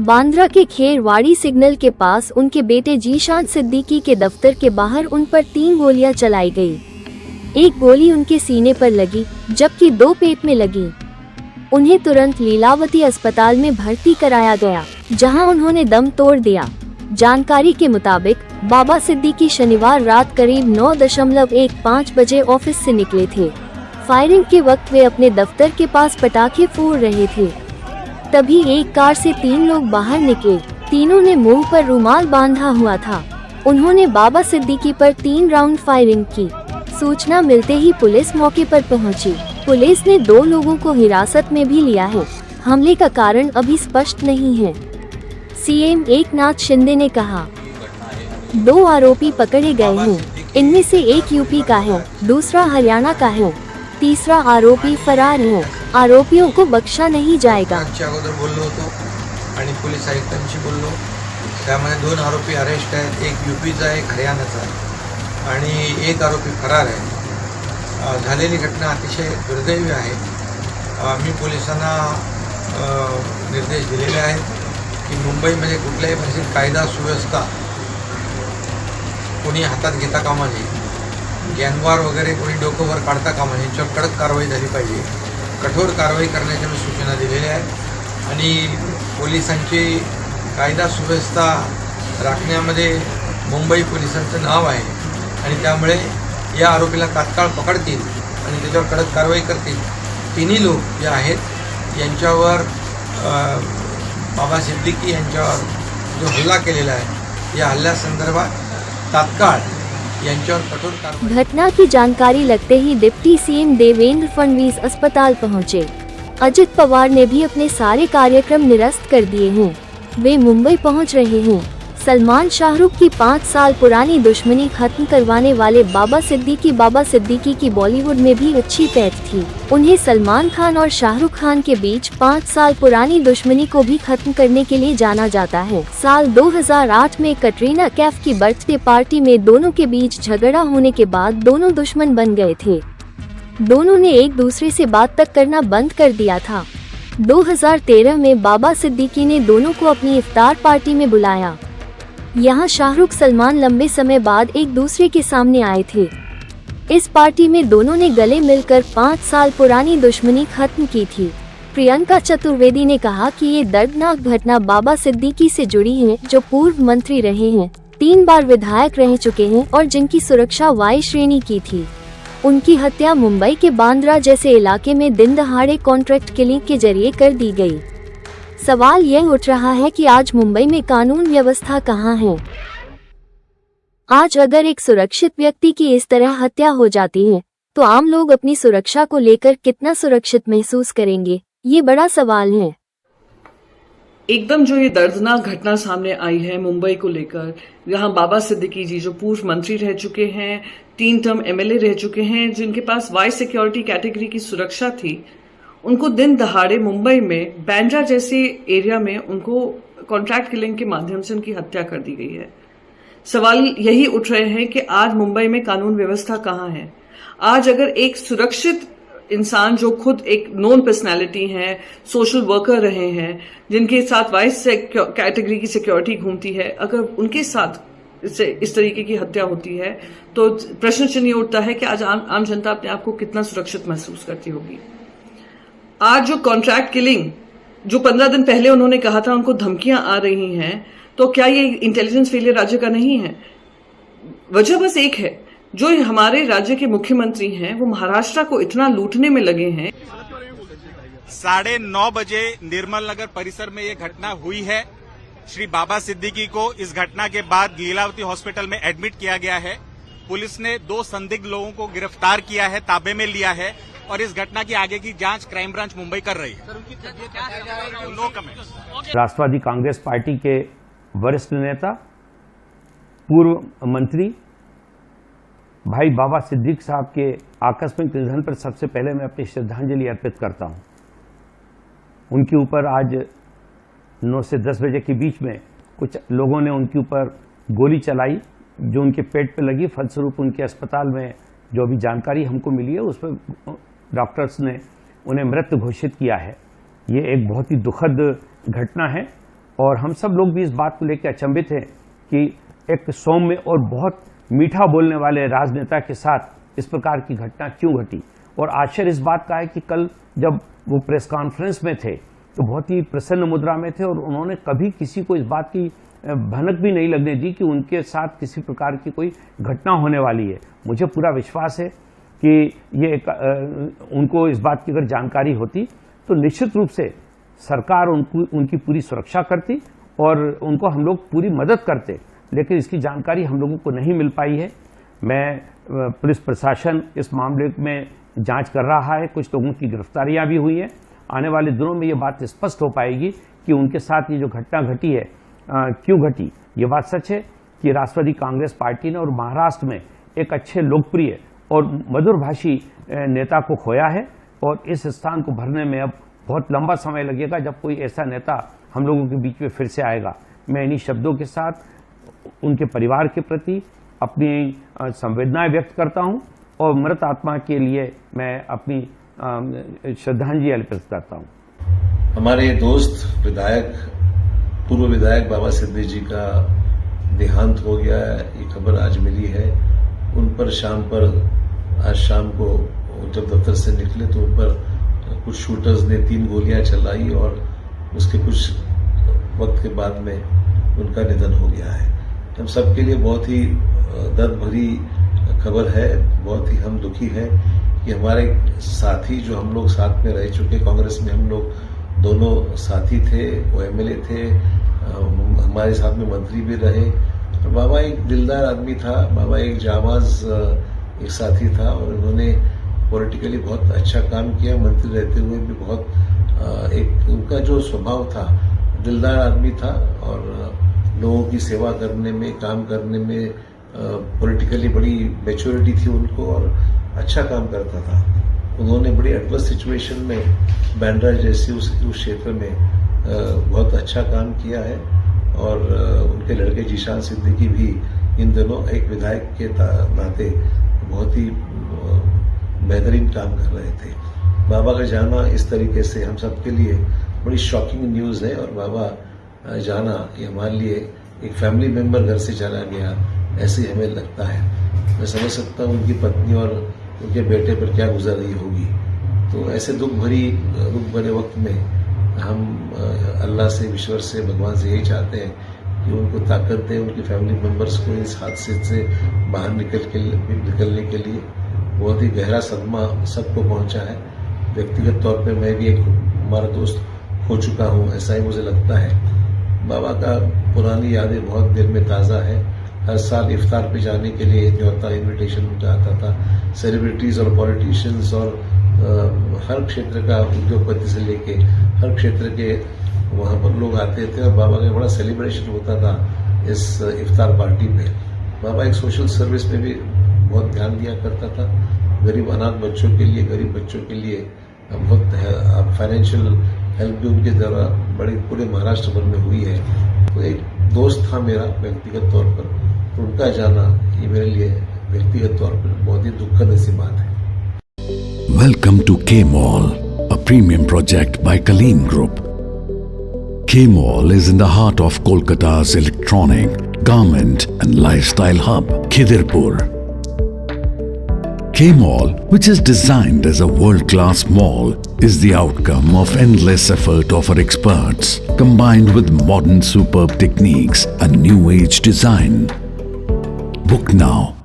बांद्रा के खेरवाड़ी सिग्नल के पास उनके बेटे जीशान सिद्दीकी के दफ्तर के बाहर उन पर 3 गोलियां चलाई गई। एक गोली उनके सीने पर लगी जबकि 2 पेट में लगी। उन्हें तुरंत लीलावती अस्पताल में भर्ती कराया गया जहां उन्होंने दम तोड़ दिया। जानकारी के मुताबिक बाबा सिद्दीकी शनिवार रात करीब 9:15 बजे ऑफिस से निकले थे। फायरिंग के वक्त वे अपने दफ्तर के पास पटाखे फोड़ रहे थे। तभी एक कार से 3 लोग बाहर निकले। तीनों ने मुंह पर रुमाल बांधा हुआ था। उन्होंने बाबा सिद्दीकी पर 3 राउंड फायरिंग की। सूचना मिलते ही पुलिस मौके पर पहुंची। पुलिस ने 2 लोगों को हिरासत में भी लिया है। हमले का कारण अभी स्पष्ट नहीं है। सीएम एकनाथ शिंदे ने कहा 2 आरोपी पकड़े गए हैं। इनमें से एक यूपी का है, दूसरा हरियाणा का है, तीसरा आरोपी फरार है। आरोपियों को बख्शा नहीं जाएगा। अगोदर बोललो होतो आणि पोलीस आयुक्तांशी बोललो, त्यामध्ये 2 आरोपी अरेस्ट आहेत, एक यूपीचा एक हरियाणाचा आणि एक आरोपी फरार आहे। झालेली घटना अतिशय दुर्दैवी आहे। मी पोलिसांना निर्देश दिलेले आहेत की मुंबईमध्ये कुठल्याही परिस्थितीत कायदा सुव्यवस्था कोणी हातात घेता कामा नये, गॅंगवॉर वगैरे कोणी डोकं वर काढता कामा नये, याच्यावर कडक कारवाई झाली पाहिजे। कठोर कारवाई करण्याच्या मी सूचना दिलेल्या आहेत आणि पोलिसांची कायदा सुव्यवस्था राखण्यामध्ये मुंबई पोलिसांचं नाव आहे आणि त्यामुळे या आरोपीला तात्काळ पकडतील आणि त्याच्यावर कडक कारवाई करतील। तिन्ही लोक जे आहेत यांच्यावर बाबा सिद्दीकी यांच्यावर जो हल्ला केलेला आहे या हल्ल्यासंदर्भात तात्काळ यांच्यावर कठोर कारवाई। घटना की जानकारी लगते ही डिप्टी सीएम देवेंद्र फडणवीस अस्पताल पहुंचे। अजित पवार ने भी अपने सारे कार्यक्रम निरस्त कर दिए हैं। वे मुंबई पहुंच रहे हैं। सलमान शाहरुख की 5 साल पुरानी दुश्मनी खत्म करवाने वाले बाबा सिद्दीकी की बॉलीवुड में भी अच्छी पैठ थी। उन्हें सलमान खान और शाहरुख खान के बीच 5 साल पुरानी दुश्मनी को भी खत्म करने के लिए जाना जाता है। साल 2008 में कटरीना कैफ की बर्थडे पार्टी में दोनों के बीच झगड़ा होने के बाद दोनों दुश्मन बन गए थे। दोनों ने एक दूसरे से बात तक करना बंद कर दिया था। 2013 में बाबा सिद्दीकी ने दोनों को अपनी इफ्तार पार्टी में बुलाया। यहाँ शाहरुख सलमान लंबे समय बाद एक दूसरे के सामने आए थे। इस पार्टी में दोनों ने गले मिलकर 5 साल पुरानी दुश्मनी खत्म की थी। प्रियंका चतुर्वेदी ने कहा कि ये दर्दनाक घटना बाबा सिद्दीकी से जुड़ी है, जो पूर्व मंत्री रहे हैं, 3 बार विधायक रह चुके हैं और जिनकी सुरक्षा वाई श्रेणी की थी। उनकी हत्या मुंबई के बांद्रा जैसे इलाके में दिन दहाड़े कॉन्ट्रैक्ट किलिंग के जरिए कर दी गई। सवाल यह उठ रहा है कि आज मुंबई में कानून व्यवस्था कहाँ है? आज अगर एक सुरक्षित व्यक्ति की इस तरह हत्या हो जाती है तो आम लोग अपनी सुरक्षा को लेकर कितना सुरक्षित महसूस करेंगे, ये बड़ा सवाल है। एकदम जो ये दर्दनाक घटना सामने आई है मुंबई को लेकर, यहाँ बाबा सिद्दीकी जी जो पूर्व मंत्री रह चुके हैं, 3 टर्म एमएलए रह चुके हैं, जिनके पास वाई सिक्योरिटी कैटेगरी की सुरक्षा थी, उनको दिन दहाड़े मुंबई में बांद्रा जैसे एरिया में उनको कॉन्ट्रैक्ट किलिंग के माध्यम से उनकी हत्या कर दी गई है। सवाल यही उठ रहे हैं कि आज मुंबई में कानून व्यवस्था कहाँ है? आज अगर एक सुरक्षित इंसान जो खुद एक नोन पर्सनैलिटी हैं, सोशल वर्कर रहे हैं, जिनके साथ वाइस कैटेगरी की सिक्योरिटी घूमती है, अगर उनके साथ इस तरीके की हत्या होती है तो प्रश्न चिन्ह उठता है कि आज आम जनता अपने आप को कितना सुरक्षित महसूस करती होगी। आज जो कॉन्ट्रैक्ट किलिंग जो 15 दिन पहले उन्होंने कहा था उनको धमकियां आ रही हैं, तो क्या ये इंटेलिजेंस फेलियर राज्य का नहीं है? वजह बस एक है, जो हमारे राज्य के मुख्यमंत्री हैं वो महाराष्ट्र को इतना लूटने में लगे हैं। 9:30 बजे निर्मल नगर परिसर में ये घटना हुई है। श्री बाबा सिद्दीकी को इस घटना के बाद लीलावती हॉस्पिटल में एडमिट किया गया है। पुलिस ने 2 संदिग्ध लोगों को गिरफ्तार किया है, ताबे में लिया है और इस घटना की आगे की जांच क्राइम ब्रांच मुंबई कर रही है। No comments. राष्ट्रवादी कांग्रेस पार्टी के वरिष्ठ नेता पूर्व मंत्री भाई बाबा सिद्दीकी साहब के आकस्मिक निधन पर सबसे पहले मैं अपनी श्रद्धांजलि अर्पित करता हूं। उनके ऊपर आज 9 से 10 बजे के बीच में कुछ लोगों ने उनके ऊपर गोली चलाई जो उनके पेट पे लगी। फलस्वरूप उनके अस्पताल में जो भी जानकारी हमको मिली है उस पर डॉक्टर्स ने उन्हें मृत घोषित किया है। ये एक बहुत ही दुखद घटना है और हम सब लोग भी इस बात को लेकर अचंभित हैं कि एक सौम्य और बहुत मीठा बोलने वाले राजनेता के साथ इस प्रकार की घटना क्यों घटी। और आश्चर्य इस बात का है कि कल जब वो प्रेस कॉन्फ्रेंस में थे तो बहुत ही प्रसन्न मुद्रा में थे और उन्होंने कभी किसी को इस बात की भनक भी नहीं लगने दी कि उनके साथ किसी प्रकार की कोई घटना होने वाली है। मुझे पूरा विश्वास है कि ये उनको इस बात की अगर जानकारी होती तो निश्चित रूप से सरकार उनकी पूरी सुरक्षा करती और उनको हम लोग पूरी मदद करते, लेकिन इसकी जानकारी हम लोगों को नहीं मिल पाई है। मैं पुलिस प्रशासन इस मामले में जांच कर रहा है, कुछ लोगों की गिरफ्तारियां भी हुई हैं। आने वाले दिनों में ये बात स्पष्ट हो पाएगी कि उनके साथ ये जो घटना घटी है क्यों घटी। ये बात सच है कि राष्ट्रवादी कांग्रेस पार्टी ने और महाराष्ट्र में एक अच्छे लोकप्रिय और मधुरभाषी नेता को खोया है और इस स्थान को भरने में अब बहुत लंबा समय लगेगा जब कोई ऐसा नेता हम लोगों के बीच में फिर से आएगा। मैं इन्हीं शब्दों के साथ उनके परिवार के प्रति अपनी संवेदनाएं व्यक्त करता हूं और मृत आत्मा के लिए मैं अपनी श्रद्धांजलि अर्पित करता हूं। हमारे दोस्त पूर्व विधायक बाबा सिद्दीकी जी का देहांत हो गया है, ये खबर आज मिली है। उन पर आज शाम को जब दफ्तर से निकले तो उन पर कुछ शूटर्स ने 3 गोलियां चलाई और उसके कुछ वक्त के बाद में उनका निधन हो गया है। हम सबके लिए बहुत ही दर्द भरी खबर है, बहुत ही हम दुखी हैं कि हमारे साथी जो हम लोग साथ में रह चुके, कांग्रेस में हम लोग दोनों साथी थे, वो एमएलए थे, हमारे साथ में मंत्री भी रहे। और बाबा एक दिलदार आदमी था, बाबा एक जाबाज एक साथी था और उन्होंने पॉलिटिकली बहुत अच्छा काम किया। मंत्री रहते हुए भी बहुत एक उनका जो स्वभाव था, दिलदार आदमी था और लोगों की सेवा करने में, काम करने में पॉलिटिकली बड़ी मैच्योरिटी थी उनको और अच्छा काम करता था। उन्होंने बड़ी एडवर्स सिचुएशन में बैंड्रा जैसे उस क्षेत्र में बहुत अच्छा काम किया है और उनके लड़के जीशान सिद्दीकी भी इन दिनों एक विधायक के नाते बहुत ही बेहतरीन काम कर रहे थे। बाबा का जाना इस तरीके से हम सबके लिए बड़ी शॉकिंग न्यूज़ है और बाबा जाना ये हमारे लिए एक फैमिली मेंबर घर से चला गया ऐसे ही हमें लगता है। मैं समझ सकता हूँ उनकी पत्नी और उनके बेटे पर क्या गुजर रही होगी। तो ऐसे दुख भरे वक्त में हम अल्लाह से, ईश्वर से, भगवान से यही चाहते हैं कि उनको ताकत दे, उनकी फैमिली मेंबर्स को इस हादसे से बाहर निकलने के लिए। बहुत ही गहरा सदमा सबको पहुंचा है। व्यक्तिगत तौर पे मैं भी एक हमारा दोस्त खो चुका हूं, ऐसा ही मुझे लगता है। बाबा का पुरानी यादें बहुत दिल में ताज़ा है। हर साल इफ्तार पे जाने के लिए न्योता इन्विटेशन मुझे आता था। सेलिब्रिटीज और पॉलिटिशियंस और हर क्षेत्र का, उद्योगपति से लेके हर क्षेत्र के वहाँ पर लोग आते थे और बाबा का बड़ा सेलिब्रेशन होता था इस इफ्तार पार्टी में। बाबा एक सोशल सर्विस में भी बहुत ध्यान दिया करता था। गरीब अनाथ बच्चों के लिए, गरीब बच्चों के लिए बहुत फाइनेंशियल हेल्प भी उनके द्वारा बड़ी पूरे महाराष्ट्र भर में हुई है। तो एक दोस्त था मेरा व्यक्तिगत तौर पर, तो उनका जाना ये मेरे लिए व्यक्तिगत तौर पर बहुत ही दुखद ऐसी बात है। Welcome to K-Mall, a premium project by Kaleen Group. K-Mall is in the heart of Kolkata's electronic, garment and lifestyle hub, Khidirpur. K-Mall, which is designed as a world-class mall, is the outcome of endless effort of our experts, combined with modern superb techniques and new age design. Book now